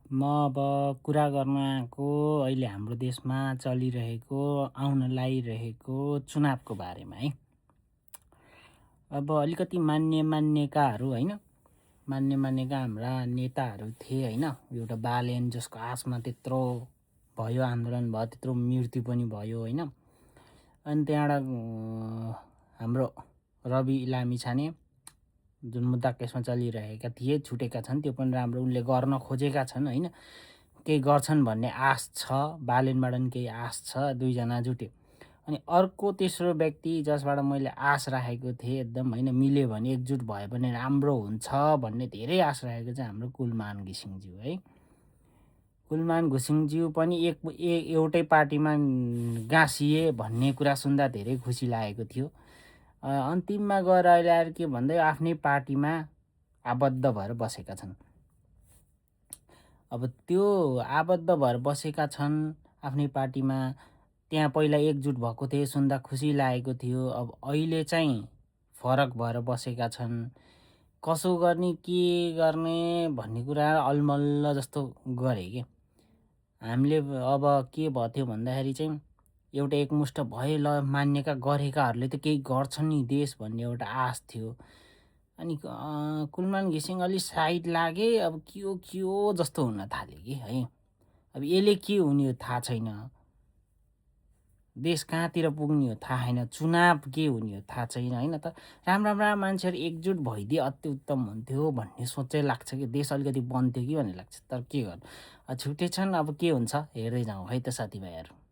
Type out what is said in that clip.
म अब कुरा गर्न आएको अहिले हाम्रो देशमा चलिरहेको आउन लागिरहेको चुनावको बारेमा है। अब अलिकति मान्यकाहरू होइन, मान्यका हाम्रा नेताहरू थिए होइन। एउटा बालेन जसको आशमा त्यत्रो भयो, आन्दोलन भयो, त्यत्रो मृत्यु पनि भयो होइन। अनि त्यहाँबाट हाम्रो रवि लामिछाने जुन मुद्दा केसमा चलिरहेका थिए, छुटेका छन्, त्यो पनि राम्रो उनले गर्न खोजेका छन् होइन। केही गर्छन् भन्ने आश छ, बालेनबाट पनि केही आश छ, दुईजना जुट्यो। अनि अर्को तेस्रो व्यक्ति जसबाट मैले आश राखेको थिएँ एकदम होइन, मिल्यो भने एकजुट भयो भने राम्रो हुन्छ भन्ने धेरै आश राखेको चाहिँ हाम्रो कुलमान घिसिङज्यू है। कुलमान घिसिङज्यू पनि एउटै पार्टीमा गाँसिए भन्ने कुरा सुन्दा धेरै खुसी लागेको थियो। अन्तिममा गएर अहिले आएर के भन्दै आफ्नै पार्टीमा आबद्ध भएर बसेका छन्। अब त्यो आबद्ध भएर बसेका छन् आफ्नै पार्टीमा, त्यहाँ पहिला एकजुट भएको थिए सुन्दा खुसी लागेको थियो। अब अहिले चाहिँ फरक भएर बसेका छन्। कसो गर्ने के गर्ने भन्ने कुरा अलमल्ल जस्तो गरे के हामीले। अब के भयो थियो भन्दाखेरि चाहिँ एउटा एकमुष्ट भए ल मान्यका गरेकाहरूले त केही गर्छन् नि देश भन्ने एउटा आश थियो। अनि कुलमान घिसिङ अलि साइड लागे, अब के हो जस्तो हुन थाल्यो कि है। अब यसले के हुने हो थाहा छैन, देश कहाँतिर पुग्ने हो थाहा छैन, चुनाव के हुने हो थाहा छैन होइन। त राम्रा मान्छेहरू एकजुट भइदिए अति उत्तम हुन्थ्यो भन्ने सोच चाहिँ लाग्छ कि देश अलिकति बन्थ्यो कि भन्ने लाग्छ। तर के गर्नु, छुट्टै छन्, अब के हुन्छ हेर्दै जाउँ है त साथीभाइहरू।